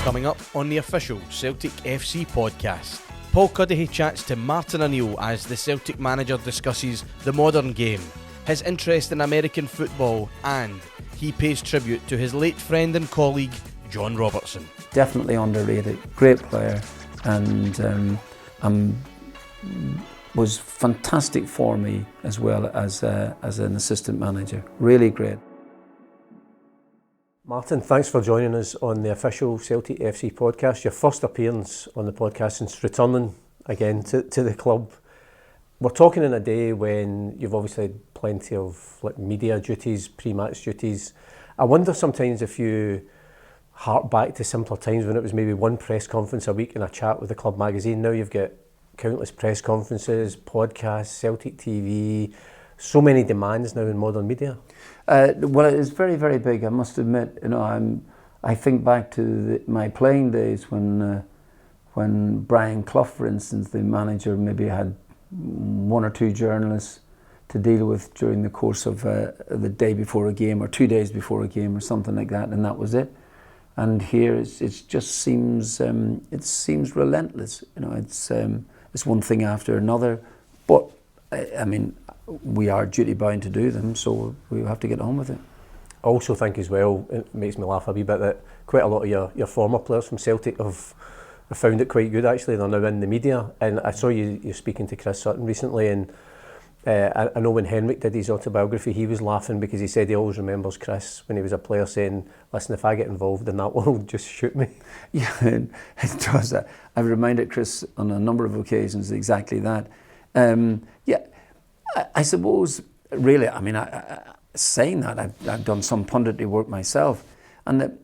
coming up on the official Celtic FC Podcast. Paul Cuddihy chats to Martin O'Neill as the Celtic manager discusses the modern game, his interest in American football, and he pays tribute to his late friend and colleague, John Robertson. Definitely underrated, great player, and was fantastic for me as well as an assistant manager. Really great. Martin, thanks for joining us on the official Celtic FC Podcast. Your first appearance on the podcast since returning again to the club. We're talking in a day when you've obviously had plenty of media duties, pre-match duties. I wonder sometimes if you hark back to simpler times when it was maybe one press conference a week and a chat with the club magazine. Now you've got countless press conferences, podcasts, Celtic TV, so many demands now in modern media. Well, it is very, very big, I must admit. I think back to my playing days when Brian Clough, for instance, the manager, maybe had one or two journalists to deal with during the course of the day before a game or 2 days before a game or something like that, and that was it. And here it just seems relentless. It's one thing after another, but I mean, we are duty bound to do them, so we have to get on with it. I also think as well, it makes me laugh a wee bit that quite a lot of your former players from Celtic have found it quite good actually. They're now in the media, and I saw you speaking to Chris Sutton recently, and I know when Henrik did his autobiography, he was laughing because he said he always remembers Chris when he was a player saying, "Listen, if I get involved in that world, just shoot me." Yeah, it does that. I've reminded Chris on a number of occasions exactly that. I suppose, really, I mean, saying that, I've done some punditry work myself, and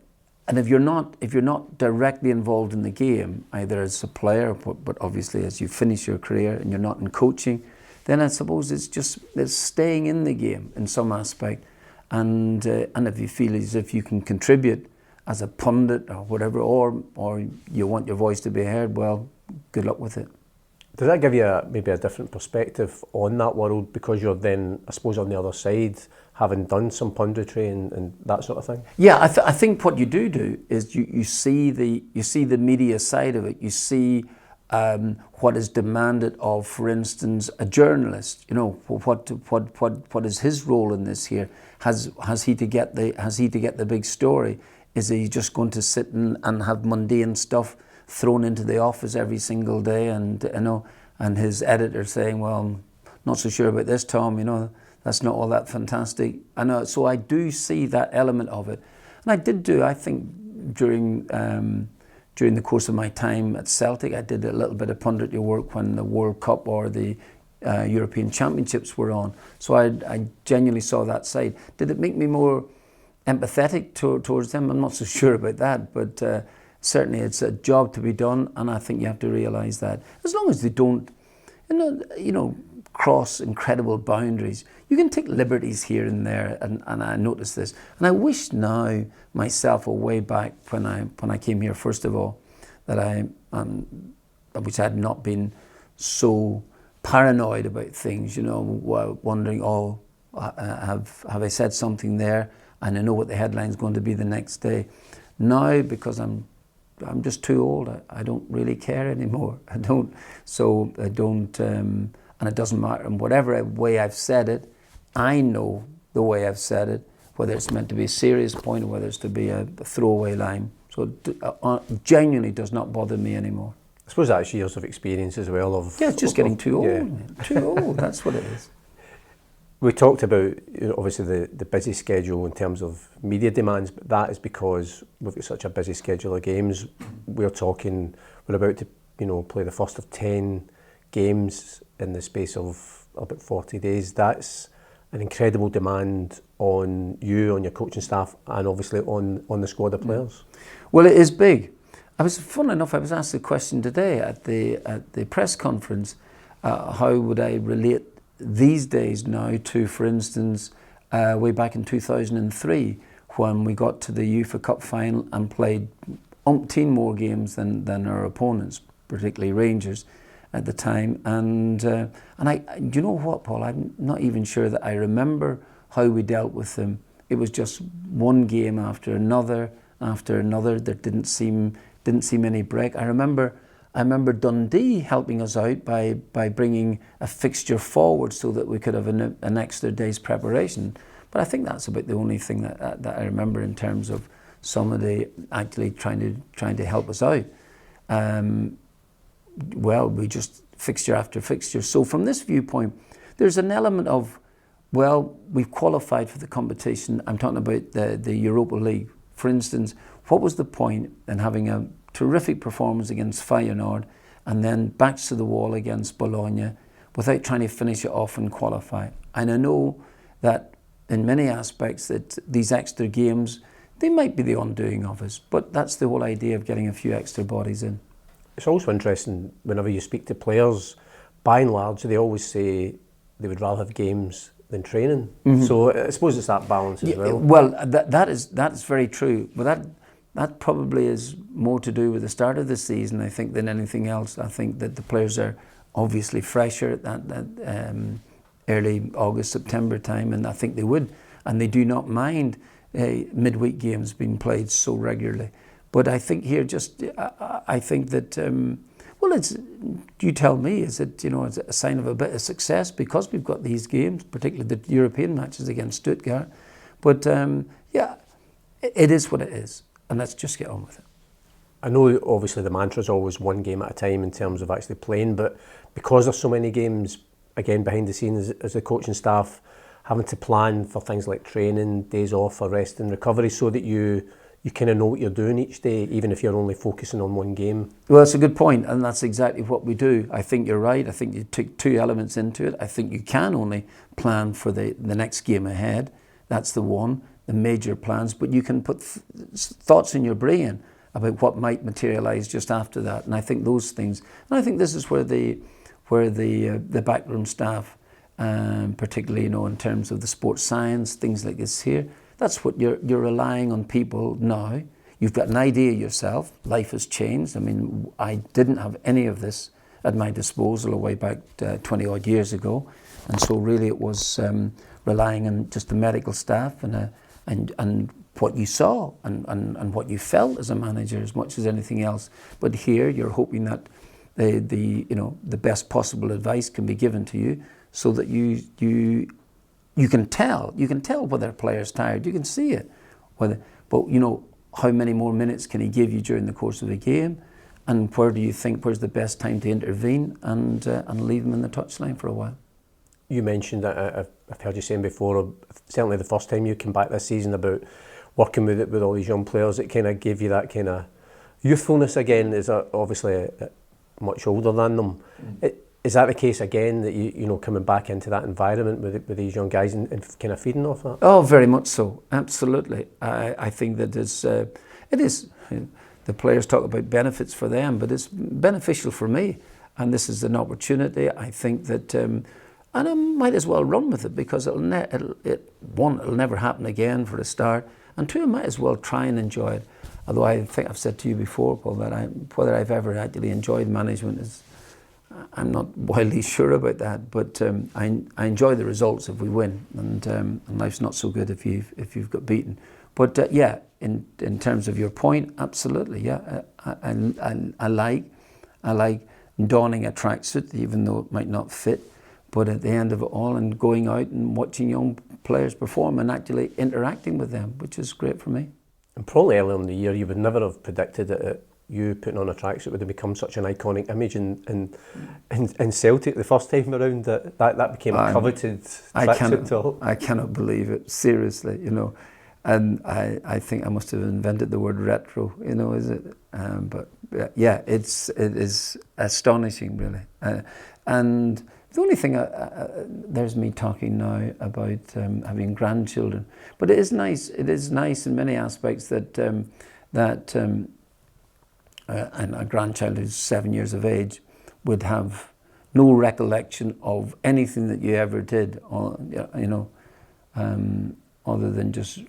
if you're not directly involved in the game, either as a player, but obviously as you finish your career and you're not in coaching, then I suppose it's staying in the game in some aspect, and if you feel as if you can contribute as a pundit or whatever, or you want your voice to be heard, well, good luck with it. Does that give you maybe a different perspective on that world because you're then, I suppose, on the other side, having done some punditry and that sort of thing? Yeah, I think what you do is you see the media side of it. You see what is demanded of, for instance, a journalist. You know, what is his role in this here? Has he to get the big story? Is he just going to sit and have mundane stuff thrown into the office every single day, and his editor saying, "Well, I'm not so sure about this, Tom, that's not all that fantastic." So I do see that element of it. And I think during the course of my time at Celtic, I did a little bit of punditry work when the World Cup or the European Championships were on. So I genuinely saw that side. Did it make me more empathetic towards them? I'm not so sure about that, but certainly it's a job to be done, and I think you have to realise that as long as they don't cross incredible boundaries, you can take liberties here and there, and I notice this, and I wish now myself, way back when I came here, first of all, that I wish I had not been so paranoid about things, wondering, have I said something there, and I know what the headline's going to be the next day. Now, because I'm just too old, I don't really care anymore. I don't, and it doesn't matter. In whatever way I've said it, I know the way I've said it, whether it's meant to be a serious point or whether it's to be a throwaway line. So it genuinely does not bother me anymore. I suppose that's years of experience as well. It's just getting too old. Yeah. Too old, that's what it is. We talked about obviously the busy schedule in terms of media demands, but that is because we've got such a busy schedule of games. We're about to play the first of 10 games in the space of about 40 days. That's an incredible demand on you, on your coaching staff, and obviously on the squad of players. Well, it is big. I was asked the question today at the press conference, how would I relate these days now to, for instance, way back in 2003 when we got to the UEFA Cup final and played umpteen more games than our opponents, particularly Rangers at the time. And you know what, Paul, I'm not even sure that I remember how we dealt with them. It was just one game after another. There didn't seem didn't see many break. I remember Dundee helping us out by bringing a fixture forward so that we could have an extra day's preparation. But I think that's about the only thing that I remember in terms of somebody actually trying to help us out. Well, we just fixture after fixture. So from this viewpoint, there's an element of, well, we've qualified for the competition. I'm talking about the Europa League. For instance, what was the point in having a terrific performance against Feyenoord and then backs to the wall against Bologna without trying to finish it off and qualify? And I know that in many aspects that these extra games, they might be the undoing of us, but that's the whole idea of getting a few extra bodies in. It's also interesting, whenever you speak to players, by and large, they always say they would rather have games than training. Mm-hmm. So I suppose it's that balance as well. Well, that is very true. But that probably is more to do with the start of the season, I think, than anything else. I think that the players are obviously fresher at that early August, September time, and I think they would. And they do not mind midweek games being played so regularly. But I think here, I think that, well, you tell me, is it, it's a sign of a bit of success because we've got these games, particularly the European matches against Stuttgart. But yeah, it is what it is, and let's just get on with it. I know obviously the mantra is always one game at a time in terms of actually playing, but because there's so many games, again, behind the scenes as the coaching staff, having to plan for things like training, days off or rest and recovery so that you kind of know what you're doing each day, even if you're only focusing on one game. Well, that's a good point, and that's exactly what we do. I think you're right. I think you took two elements into it. I think you can only plan for the next game ahead. That's the one, the major plans, but you can put thoughts in your brain about what might materialise just after that. And I think those things, and I think this is where the backroom staff, particularly in terms of the sports science, things like this here, that's what you're relying on people now. You've got an idea yourself. Life has changed. I mean, I didn't have any of this at my disposal way back 20 odd years ago, and so really it was relying on just the medical staff and what you saw and what you felt as a manager as much as anything else. But here you're hoping that the best possible advice can be given to you so that you can tell whether a player's tired. You can see it. But how many more minutes can he give you during the course of a game, and where do you think where's the best time to intervene and leave him in the touchline for a while? You mentioned that I've heard you saying before, certainly the first time you came back this season, about working with all these young players. It kind of gave you that kind of youthfulness again. Is obviously much older than them. Is that the case again, that you coming back into that environment with these young guys and kind of feeding off that? Oh, very much so. Absolutely. I think that it is. The players talk about benefits for them, but it's beneficial for me. And this is an opportunity. I think that, and I might as well run with it because it'll never happen again for a start. And two, I might as well try and enjoy it. Although I think I've said to you before, Paul, that whether I've ever actually enjoyed management I'm not wildly sure about that, but I enjoy the results if we win, and life's not so good if you've got beaten. But in terms of your point, absolutely, yeah. I like donning a tracksuit, even though it might not fit. But at the end of it all, and going out and watching young players perform and actually interacting with them, which is great for me. And probably earlier in the year, you would never have predicted that you putting on a tracksuit would have become such an iconic image in Celtic the first time around, that became a coveted tracksuit. I cannot believe it, seriously, and I think I must have invented the word retro, is it? But yeah, it is astonishing, really. And the only thing, there's me talking now about having grandchildren, but it is nice in many aspects that and a grandchild who's 7 years of age would have no recollection of anything that you ever did, other than just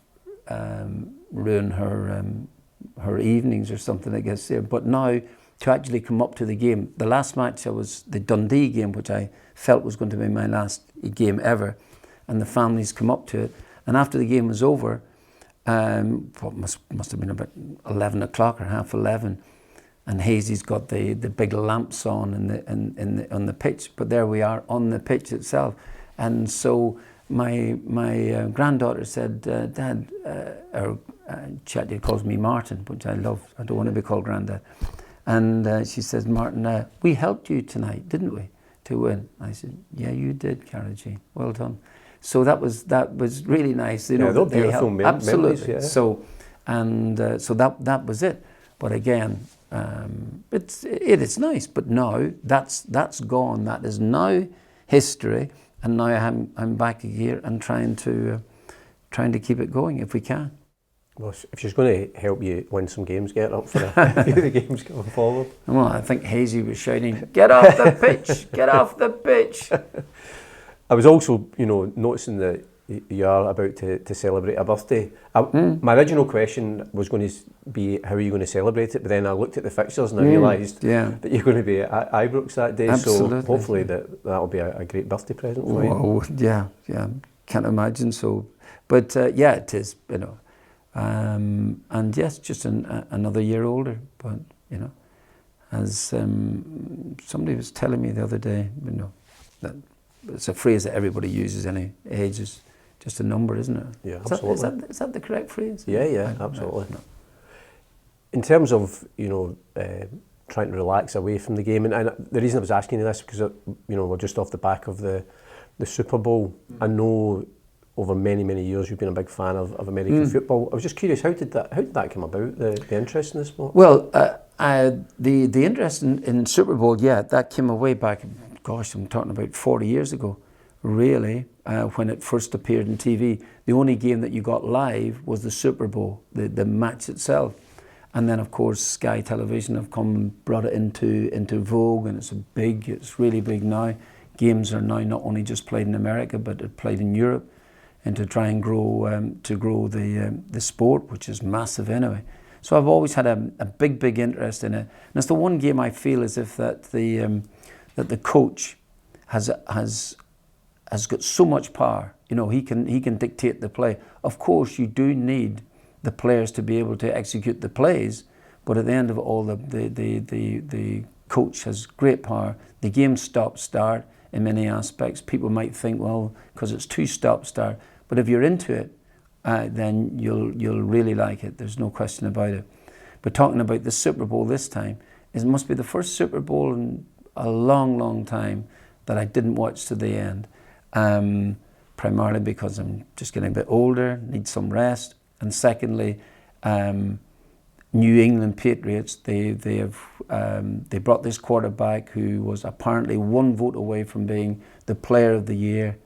ruin her evenings or something, I guess. Yeah. But now to actually come up to the game, the last match was the Dundee game, which I felt was going to be my last game ever, and the families come up to it. And after the game was over, what must have been about 11 o'clock or half 11. and Hazy's got the big lamps on on the pitch, but there we are on the pitch itself. And so my granddaughter said, Dad, Chetty calls me Martin, which I love. I don't want to be called Granddad. And she says, Martin, we helped you tonight, didn't we, to win? I said, yeah, you did, Cara Jean. Well done. So that was really nice. You know, they're beautiful memories. Absolutely. Yeah. So that was it. But again, it is nice. But now that's gone. That is now history. And now I'm back here and trying to keep it going if we can. Well, if she's going to help you win some games, get up for a few of the games going forward. Well, I think Hazy was shouting, "Get off the pitch! Get off the pitch!" I was also, noticing that you are about to celebrate a birthday. My original question was going to be, how are you going to celebrate it? But then I looked at the fixtures and I realised that you're going to be at Ibrox that day. Absolutely. So hopefully that'll be a great birthday present for you. Oh, yeah. Can't imagine so. But it is, and yes, just another year older. But, as somebody was telling me the other day, that it's a phrase that everybody uses, any age is just a number, isn't it? Yeah, absolutely. Is that the correct phrase? Yeah, absolutely. No. In terms of, trying to relax away from the game, and the reason I was asking you this, because, we're just off the back of the Super Bowl. I know over many, many years you've been a big fan of American football. I was just curious, how did that come about, the interest in the sport? Well, the interest in Super Bowl, that came away back, gosh, I'm talking about 40 years ago, really, when it first appeared on TV. The only game that you got live was the Super Bowl, the match itself. And then, of course, Sky Television have come and brought it into vogue, and it's really big now. Games are now not only just played in America, but they're played in Europe, and to try and grow the sport, which is massive anyway. So I've always had a big interest in it. And it's the one game I feel as if that the coach has got so much power. He can dictate the play. Of course, you do need the players to be able to execute the plays, but at the end of it all, the coach has great power. The game stop-start in many aspects. People might think, well, because it's too stop-start, but if you're into it, then you'll really like it. There's no question about it. But talking about the Super Bowl this time, it must be the first Super Bowl in a long time that I didn't watch to the end. Primarily because I'm just getting a bit older, need some rest, and secondly, New England Patriots, they brought this quarterback who was apparently one vote away from being the Player of the Year,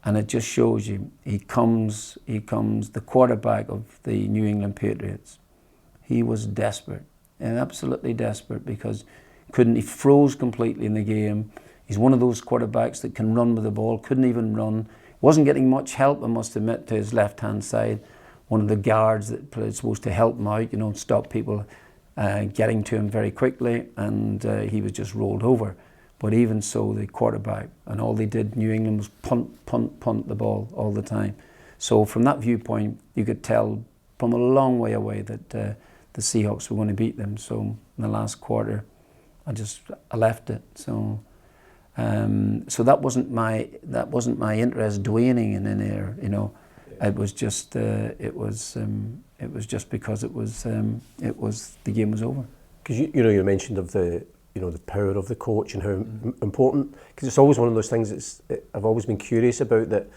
and it just shows you he comes the quarterback of the New England Patriots. He was desperate, and absolutely desperate, because he froze completely in the game. He's one of those quarterbacks that can run with the ball, couldn't even run. Wasn't getting much help, I must admit, to his left-hand side. One of the guards that was supposed to help him out, stop people getting to him very quickly, and he was just rolled over. But even so, the quarterback, and all they did, New England, was punt the ball all the time. So from that viewpoint, you could tell from a long way away that the Seahawks were going to beat them. So in the last quarter, I left it. So that wasn't my interest waning in any air, It was just because the game was over. Because you mentioned of the power of the coach and how important, because it's always one of those things I've always been curious about, that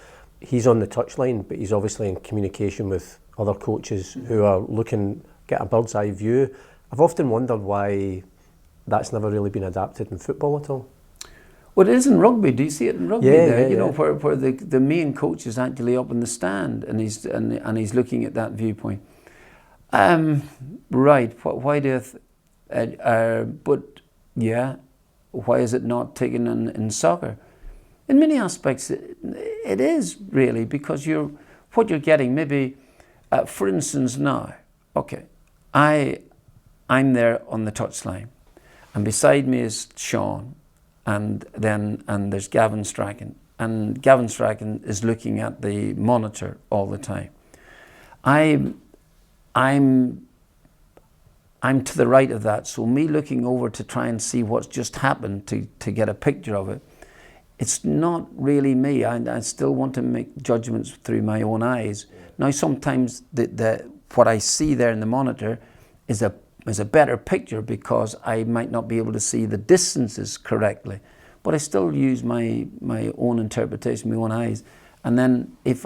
he's on the touchline, but he's obviously in communication with other coaches who are looking, get a bird's eye view. I've often wondered why that's never really been adapted in football at all. Well, it is in rugby. Do you see it in rugby? Yeah. Where the main coach is actually up in the stand and he's looking at that viewpoint. Right. Why do? But yeah, why is it not taken in soccer? In many aspects, it is really, because what you're getting. Maybe, for instance, now, okay, I'm there on the touchline, and beside me is Sean. And there's Gavin Strachan, and Gavin Strachan is looking at the monitor all the time. I'm I'm to the right of that. So me looking over to try and see what's just happened to get a picture of it, it's not really me. I still want to make judgments through my own eyes. Now sometimes what I see there in the monitor is a better picture because I might not be able to see the distances correctly. But I still use my own interpretation, my own eyes. And then if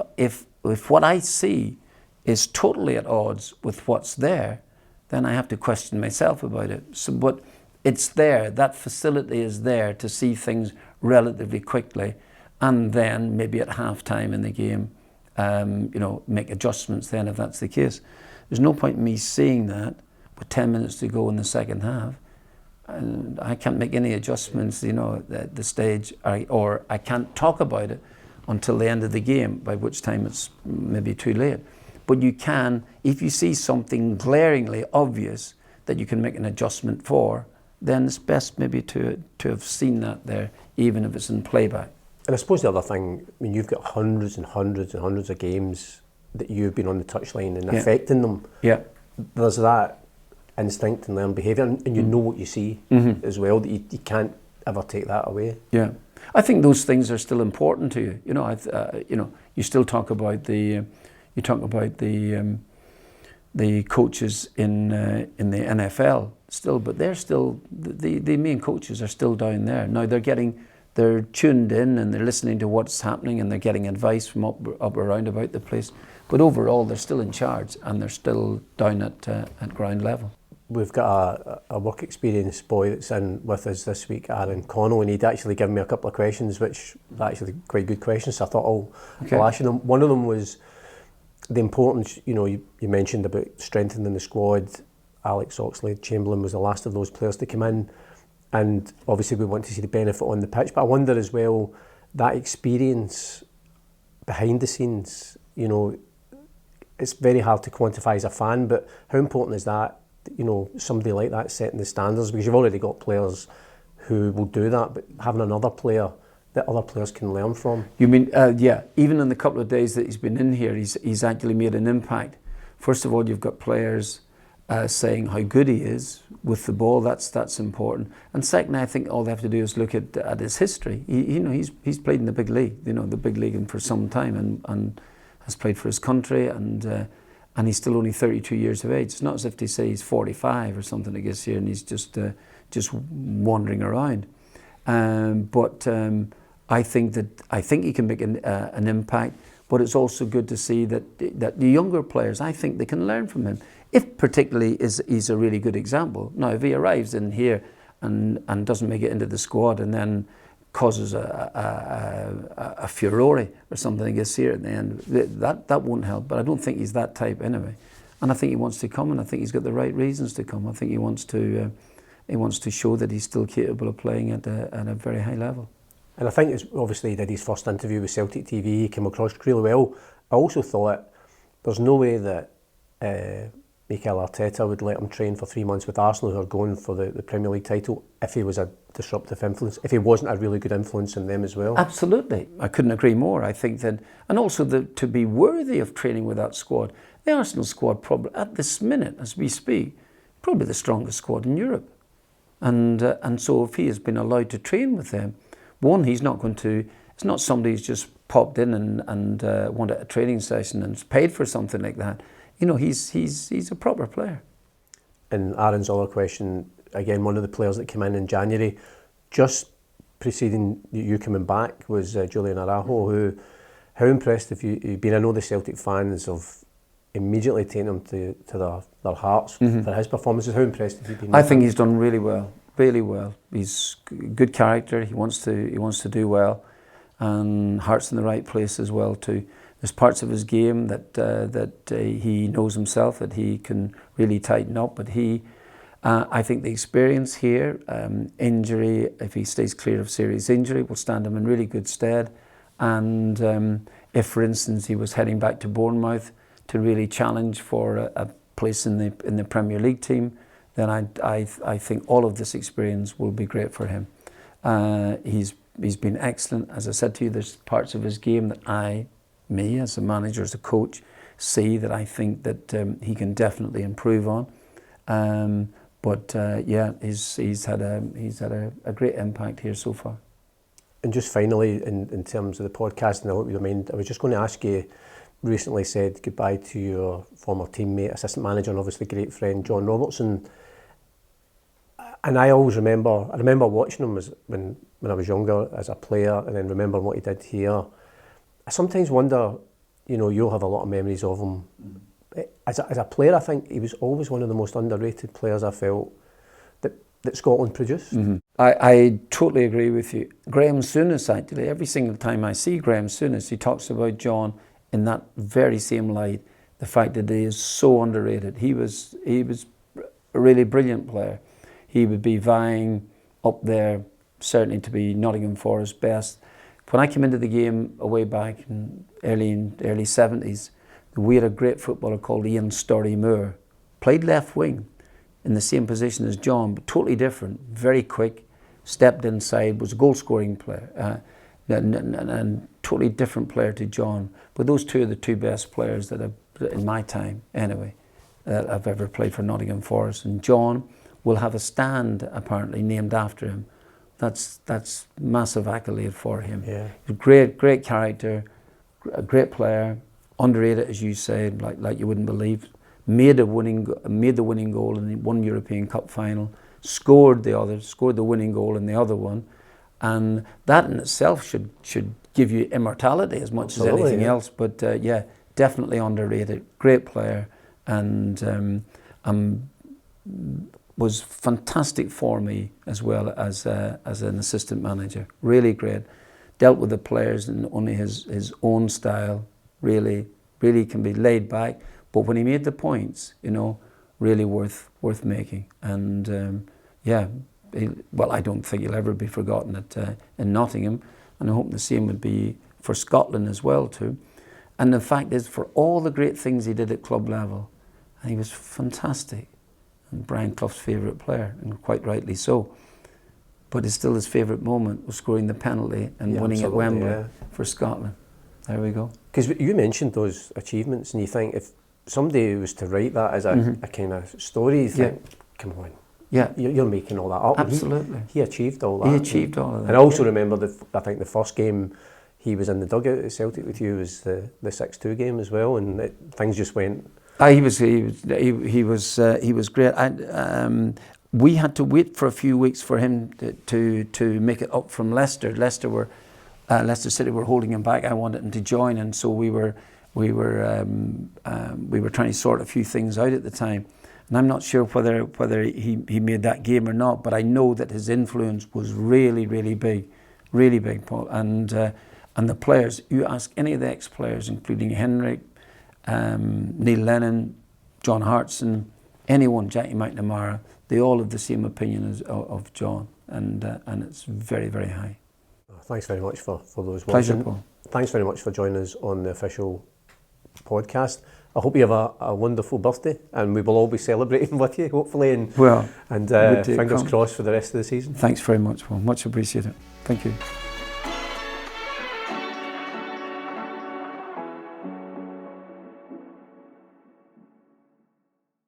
what I see is totally at odds with what's there, then I have to question myself about it. So, but it's there, that facility is there to see things relatively quickly, and then maybe at half-time in the game, make adjustments then if that's the case. There's no point in me seeing that with 10 minutes to go in the second half, and I can't make any adjustments, at the stage, or I can't talk about it until the end of the game, by which time it's maybe too late. But you can, if you see something glaringly obvious that you can make an adjustment for, then it's best maybe to have seen that there, even if it's in playback. And I suppose the other thing, you've got hundreds and hundreds and hundreds of games that you've been on the touchline and affecting them. Yeah. There's that instinct and learned behaviour, and you know what you see as well, that you can't ever take that away. Yeah. I think those things are still important to you. You still talk about the coaches in the NFL still, but they're still the main coaches are still down there. Now they're tuned in and they're listening to what's happening and they're getting advice from up around about the place. But overall, they're still in charge and they're still down at ground level. We've got a work experience boy that's in with us this week, Aaron Connell, and he'd actually given me a couple of questions, which were actually quite good questions. So I thought I'll ask you them. One of them was the importance, you mentioned about strengthening the squad. Alex Oxlade-Chamberlain was the last of those players to come in, and obviously we want to see the benefit on the pitch. But I wonder as well, that experience behind the scenes, it's very hard to quantify as a fan, but how important is that, somebody like that setting the standards? Because you've already got players who will do that, but having another player that other players can learn from. You mean, even in the couple of days that he's been in here, he's actually made an impact. First of all, you've got players saying how good he is with the ball. That's important. And secondly, I think all they have to do is look at his history. He's played in the big league, the big league, for some time, and has played for his country, and he's still only 32 years of age. It's not as if they say he's 45 or something, I guess, here, and he's just wandering around. But I think he can make an impact. But it's also good to see that the younger players, I think they can learn from him. If particularly he's a really good example. Now, if he arrives in here and doesn't make it into the squad and then causes a furore or something, I guess, here at the end, that won't help. But I don't think he's that type anyway. And I think he wants to come, and I think he's got the right reasons to come. I think he wants to show that he's still capable of playing at a very high level. And I think it's obviously he did his first interview with Celtic TV, he came across really well. I also thought there's no way that Mikel Arteta would let him train for 3 months with Arsenal, who are going for the Premier League title, if he was a disruptive influence, if he wasn't a really good influence on them as well. Absolutely. I couldn't agree more. I think that, and also to be worthy of training with that squad, the Arsenal squad probably, at this minute, as we speak, probably the strongest squad in Europe. And so if he has been allowed to train with them, one, he's not going to, it's not somebody who's just popped in and wanted a training session and paid for something like that. He's a proper player. And Aaron's other question, again, one of the players that came in January, just preceding you coming back, was Julian Araujo, how impressed have you been? I know the Celtic fans have immediately taken him to their hearts for his performances. How impressed have you been? I think he's done really well. Really well. He's good character. He wants to do well, and heart's in the right place as well too. There's parts of his game that he knows himself that he can really tighten up. But I think the experience here, injury, if he stays clear of serious injury, will stand him in really good stead. And if, for instance, he was heading back to Bournemouth to really challenge for a place in the Premier League team, then I think all of this experience will be great for him. He's been excellent. As I said to you, there's parts of his game that me as a manager, as a coach, see that I think that he can definitely improve on. He's had a great impact here so far. And just finally, in terms of the podcast, and I hope you don't mind, I was just going to ask you, recently said goodbye to your former teammate, assistant manager, and obviously great friend, John Robertson. And I always remember watching him when I was younger as a player, and then remember what he did here. I sometimes wonder, you'll have a lot of memories of him. As a player, I think he was always one of the most underrated players I felt that Scotland produced. Mm-hmm. I totally agree with you. Graham Souness, actually, every single time I see Graham Souness, he talks about John in that very same light, the fact that he is so underrated. He was a really brilliant player. He would be vying up there, certainly to be Nottingham Forest's best. When I came into the game way back in early 70s, we had a great footballer called Ian Storey Moore, played left wing in the same position as John, but totally different, very quick, stepped inside, was a goal-scoring player, and totally different player to John. But those two are the two best players that have, in my time anyway, that I've ever played for Nottingham Forest. And John will have a stand apparently named after him. That's massive accolade for him. Yeah. Great character, a great player, underrated as you said, like you wouldn't believe. Made the winning goal in one European Cup final, scored the winning goal in the other one, and that in itself should give you immortality as much as anything else. But definitely underrated. Great player, and was fantastic for me as well as an assistant manager. Really great. Dealt with the players in only his own style. Really can be laid back. But when he made the points, really worth making. And I don't think he'll ever be forgotten in Nottingham. And I hope the same would be for Scotland as well too. And the fact is, for all the great things he did at club level, he was fantastic. And Brian Clough's favourite player, and quite rightly so. But it's still his favourite moment was scoring the penalty and winning at Wembley for Scotland. There we go. Because you mentioned those achievements, and you think if somebody was to write that as a kind of story, you think, come on, you're making all that up. Absolutely. He achieved all that. He achieved all of that. And I also remember, I think the first game he was in the dugout at Celtic with you was the 6-2 game as well, and things just went... He was great. We had to wait for a few weeks for him to make it up from Leicester. Leicester City were holding him back. I wanted him to join, and so we were trying to sort a few things out at the time. And I'm not sure whether he made that game or not, but I know that his influence was really big, Paul. And the players, you ask any of the ex-players, including Henrik, Neil Lennon, John Hartson, anyone, Jackie McNamara, they all have the same opinion of John, and it's very, very high. Thanks very much for those words. Pleasure, Paul. Thanks very much for joining us on the official podcast. I hope you have a wonderful birthday, and we will all be celebrating with you, hopefully, and fingers crossed for the rest of the season. Thanks very much, Paul. Much appreciated. Thank you.